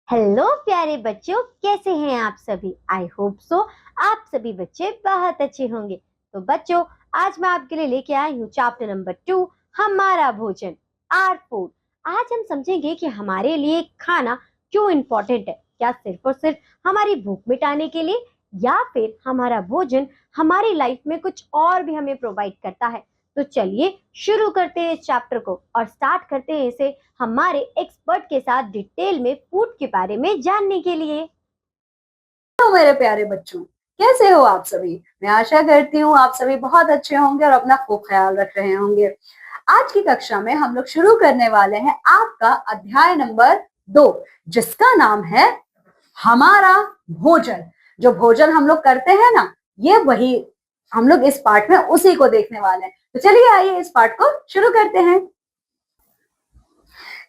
Hello प्यारे बच्चों, कैसे हैं आप सभी। आई होप सो आप सभी बच्चे बहुत अच्छे होंगे। तो बच्चों, आज मैं आपके लिए लेके आई हूँ चैप्टर नंबर 2, हमारा भोजन, आर फूड। आज हम समझेंगे कि हमारे लिए खाना क्यों इम्पोर्टेंट है। क्या सिर्फ और सिर्फ हमारी भूख मिटाने के लिए, या फिर हमारा भोजन हमारी लाइफ में कुछ और भी हमें प्रोवाइड करता है। तो चलिए शुरू करते हैं इस चैप्टर को और स्टार्ट करते हैं इसे हमारे एक्सपर्ट के साथ डिटेल में फूड के बारे में जानने के लिए। तो मेरे प्यारे बच्चों, कैसे हो आप सभी। मैं आशा करती हूँ आप सभी बहुत अच्छे होंगे और अपना खूब ख्याल रख रहे होंगे। आज की कक्षा में हम लोग शुरू करने वाले हैं आपका अध्याय नंबर 2, जिसका नाम है हमारा भोजन। जो भोजन हम लोग करते हैं ना, ये वही हम लोग इस पार्ट में उसी को देखने वाले हैं। तो चलिए आइए इस पार्ट को शुरू करते हैं।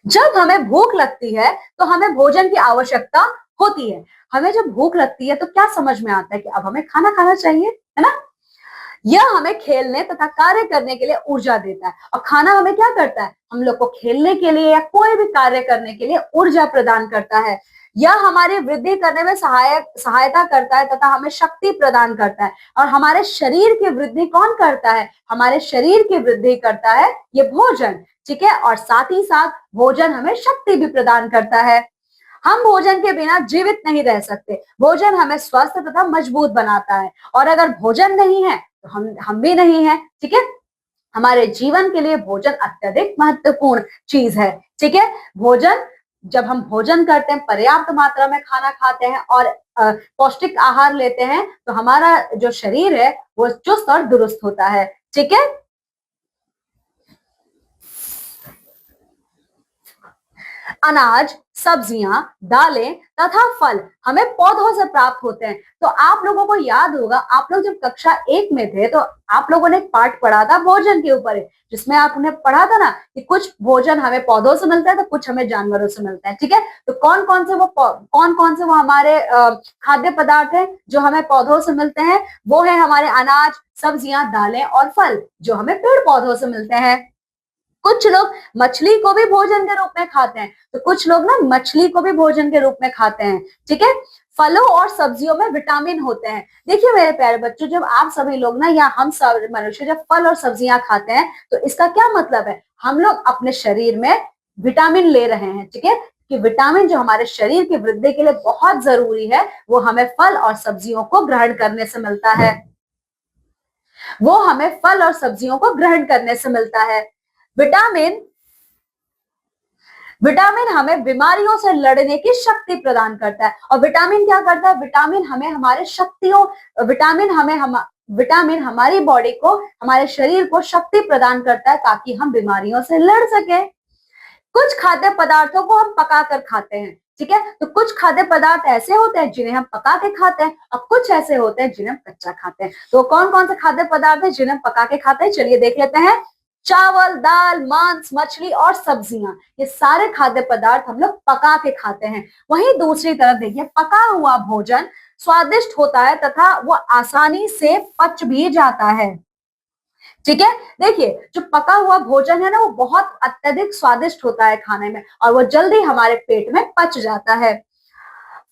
जब हमें भूख लगती है तो हमें भोजन की आवश्यकता होती है। हमें जब भूख लगती है तो क्या समझ में आता है कि अब हमें खाना खाना चाहिए, है ना। यह हमें खेलने तथा कार्य करने के लिए ऊर्जा देता है। और खाना हमें क्या करता है, हम लोग को खेलने के लिए या कोई भी कार्य करने के लिए ऊर्जा प्रदान करता है। यह हमारी वृद्धि करने में सहायता करता है तथा हमें शक्ति प्रदान करता है। और हमारे शरीर की वृद्धि कौन करता है, हमारे शरीर की वृद्धि करता है ये भोजन। ठीक है, और साथ ही साथ भोजन हमें शक्ति भी प्रदान करता है। हम भोजन के बिना जीवित नहीं रह सकते। भोजन हमें स्वस्थ तथा मजबूत बनाता है। और अगर भोजन नहीं है तो हम भी नहीं है। ठीक है, हमारे जीवन के लिए भोजन अत्यधिक महत्वपूर्ण चीज है। ठीक है, भोजन, जब हम भोजन करते हैं, पर्याप्त मात्रा में खाना खाते हैं और पौष्टिक आहार लेते हैं, तो हमारा जो शरीर है वो चुस्त और दुरुस्त होता है। ठीक है, अनाज, सब्जियां, दालें तथा फल हमें पौधों से प्राप्त होते हैं। तो आप लोगों को याद होगा, आप लोग जब कक्षा 1 में थे तो आप लोगों ने एक पाठ पढ़ा था भोजन के ऊपर, जिसमें आपने पढ़ा था ना कि कुछ भोजन हमें पौधों से मिलता है तो कुछ हमें जानवरों से मिलता है। ठीक है, तो कौन कौन से वो हमारे खाद्य पदार्थ है जो हमें पौधों से मिलते हैं। वो है हमारे अनाज, सब्जियां, दालें और फल जो हमें पेड़ पौधों से मिलते हैं। कुछ लोग मछली को भी भोजन के रूप में खाते हैं, तो कुछ लोग ना मछली को भी भोजन के रूप में खाते हैं। ठीक है, फलों और सब्जियों में विटामिन होते हैं। देखिए मेरे प्यारे बच्चों, जब आप सभी लोग ना या हम सब मनुष्य जब फल और सब्जियां खाते हैं तो इसका क्या मतलब है, हम लोग अपने शरीर में विटामिन ले रहे हैं। ठीक है, कि विटामिन जो हमारे शरीर की वृद्धि के लिए बहुत जरूरी है, वो हमें फल और सब्जियों को ग्रहण करने से मिलता है। वो हमें फल और सब्जियों को ग्रहण करने से मिलता है। विटामिन विटामिन हमें बीमारियों से लड़ने की शक्ति प्रदान करता है। और विटामिन क्या करता है, विटामिन हमें हमारे शक्तियों विटामिन हमारी बॉडी को, हमारे शरीर को शक्ति प्रदान करता है ताकि हम बीमारियों से लड़ सके। कुछ खाद्य पदार्थों को हम पका कर खाते हैं। ठीक है, तो कुछ खाद्य पदार्थ ऐसे होते हैं जिन्हें हम पका के खाते हैं और कुछ ऐसे होते हैं जिन्हें हम कच्चा खाते हैं। तो कौन कौन से खाद्य पदार्थ है जिन्हें हम पका के खाते हैं, चलिए देख लेते हैं। चावल, दाल, मांस, मछली और सब्जियां, ये सारे खाद्य पदार्थ हम लोग पका के खाते हैं। वहीं दूसरी तरफ देखिए, पका हुआ भोजन स्वादिष्ट होता है तथा वो आसानी से पच भी जाता है। ठीक है, देखिए जो पका हुआ भोजन है ना, वो बहुत अत्यधिक स्वादिष्ट होता है खाने में और वो जल्दी हमारे पेट में पच जाता है।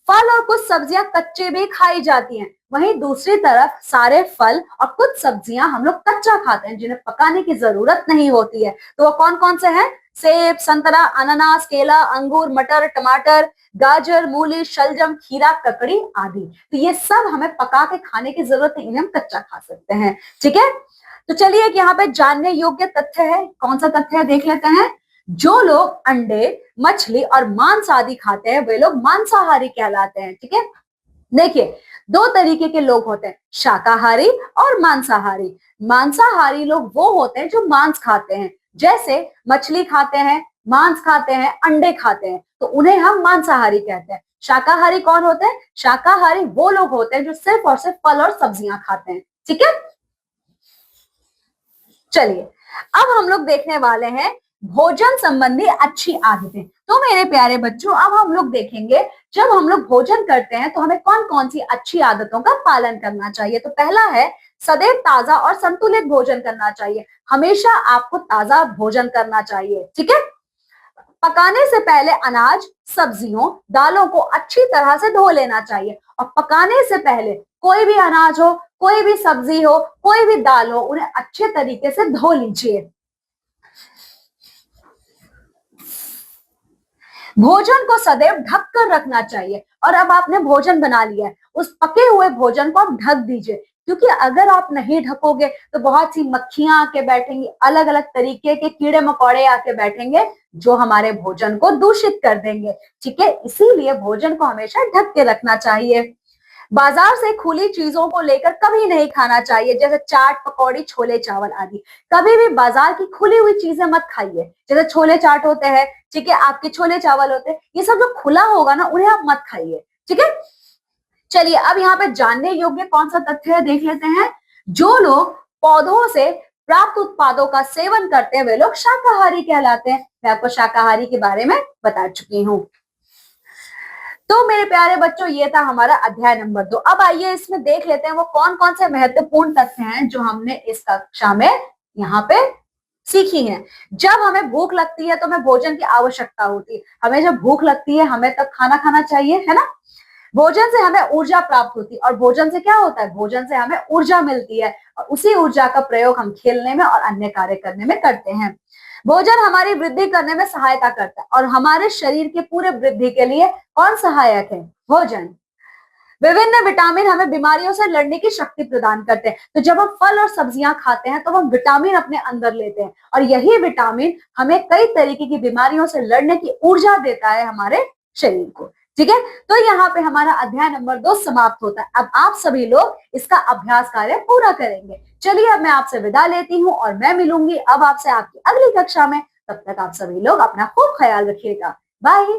फल और कुछ सब्जियां कच्चे भी खाई जाती हैं। वहीं दूसरी तरफ सारे फल और कुछ सब्जियां हम लोग कच्चा खाते हैं, जिन्हें पकाने की जरूरत नहीं होती है। तो वो कौन कौन से हैं, सेब, संतरा, अनानास, केला, अंगूर, मटर, टमाटर, गाजर, मूली, शलजम, खीरा, ककड़ी आदि। तो ये सब हमें पका के खाने की जरूरत नहीं, इन्हें हम कच्चा खा सकते हैं। ठीक है, तो चलिए एक यहाँ पे जानने योग्य तथ्य है। कौन सा तथ्य है देख लेते हैं। जो लोग अंडे, मछली और मांस आदि खाते हैं वे लोग मांसाहारी कहलाते हैं। ठीक है, देखिए दो तरीके के लोग होते हैं, शाकाहारी और मांसाहारी। मांसाहारी लोग वो होते हैं जो मांस खाते हैं, जैसे मछली खाते हैं, मांस खाते हैं, अंडे खाते हैं, तो उन्हें हम मांसाहारी कहते हैं। शाकाहारी कौन होते हैं, शाकाहारी वो लोग होते हैं जो सिर्फ और सिर्फ फल और सब्जियां खाते हैं। ठीक है, चलिए अब हम लोग देखने वाले हैं भोजन संबंधी अच्छी आदतें। तो मेरे प्यारे बच्चों, अब हम लोग देखेंगे जब हम लोग भोजन करते हैं तो हमें कौन कौन सी अच्छी आदतों का पालन करना चाहिए। तो पहला है सदैव ताजा और संतुलित भोजन करना चाहिए। हमेशा आपको ताजा भोजन करना चाहिए। ठीक है, पकाने से पहले अनाज, सब्जियों, दालों को अच्छी तरह से धो लेना चाहिए। और पकाने से पहले कोई भी अनाज हो, कोई भी सब्जी हो, कोई भी दाल हो, उन्हें अच्छे तरीके से धो लीजिए। भोजन को सदैव ढक कर रखना चाहिए। और अब आपने भोजन बना लिया है, उस पके हुए भोजन को आप ढक दीजिए, क्योंकि अगर आप नहीं ढकोगे तो बहुत सी मक्खियां आके बैठेंगी, अलग अलग तरीके के कीड़े मकोड़े आके बैठेंगे जो हमारे भोजन को दूषित कर देंगे। ठीक है, इसीलिए भोजन को हमेशा ढक के रखना चाहिए। बाजार से खुली चीजों को लेकर कभी नहीं खाना चाहिए, जैसे चाट, पकौड़ी, छोले चावल आदि। कभी भी बाजार की खुली हुई चीजें मत खाइए, जैसे छोले चाट होते हैं, ठीक है, आपके छोले चावल होते हैं, ये सब जो खुला होगा ना, उन्हें आप मत खाइए। ठीक है, चलिए अब यहाँ पे जानने योग्य कौन सा तथ्य है देख लेते हैं। जो लोग पौधों से प्राप्त उत्पादों का सेवन करते हैं वे लोग शाकाहारी कहलाते हैं। मैं आपको शाकाहारी के बारे में बता चुकी हूँ। तो मेरे प्यारे बच्चों, ये था हमारा अध्याय नंबर 2। अब आइए इसमें देख लेते हैं वो कौन कौन से महत्वपूर्ण तथ्य हैं जो हमने इस कक्षा में यहाँ पे सीखी हैं। जब हमें भूख लगती है तो हमें भोजन की आवश्यकता होती है। हमें जब भूख लगती है हमें तब खाना खाना चाहिए, है ना। भोजन से हमें ऊर्जा प्राप्त होती है, और भोजन से क्या होता है, भोजन से हमें ऊर्जा मिलती है, और उसी ऊर्जा का प्रयोग हम खेलने में और अन्य कार्य करने में करते हैं। भोजन हमारी वृद्धि करने में सहायता करता है, और हमारे शरीर के पूरे वृद्धि के लिए कौन सहायक है, भोजन। विभिन्न विटामिन हमें बीमारियों से लड़ने की शक्ति प्रदान करते हैं। तो जब हम फल और सब्जियां खाते हैं तो हम विटामिन अपने अंदर लेते हैं, और यही विटामिन हमें कई तरीके की बीमारियों से लड़ने की ऊर्जा देता है हमारे शरीर को। ठीक है, तो यहाँ पे हमारा अध्याय नंबर 2 समाप्त होता है। अब आप सभी लोग इसका अभ्यास कार्य पूरा करेंगे। चलिए अब मैं आपसे विदा लेती हूँ, और मैं मिलूंगी अब आपसे आपकी अगली कक्षा में। तब तक आप सभी लोग अपना खूब ख्याल रखिएगा। बाय।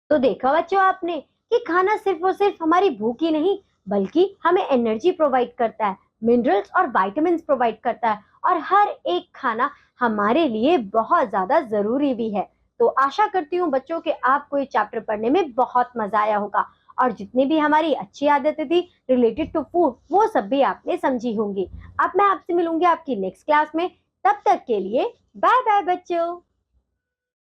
तो देखा बच्चों आपने कि खाना सिर्फ और सिर्फ हमारी भूख ही नहीं, बल्कि हमें एनर्जी प्रोवाइड करता है, मिनरल्स और विटामिन्स प्रोवाइड करता है, और हर एक खाना हमारे लिए बहुत ज्यादा जरूरी भी है। तो आशा करती हूँ बच्चों कि आपको ये चैप्टर पढ़ने में बहुत मजा आया होगा, और जितनी भी हमारी अच्छी आदतें थी रिलेटेड टू फूड वो सब भी आपने समझी होंगी। अब मैं आपसे मिलूंगी आपकी नेक्स्ट क्लास में। तब तक के लिए बाय बाय बच्चों।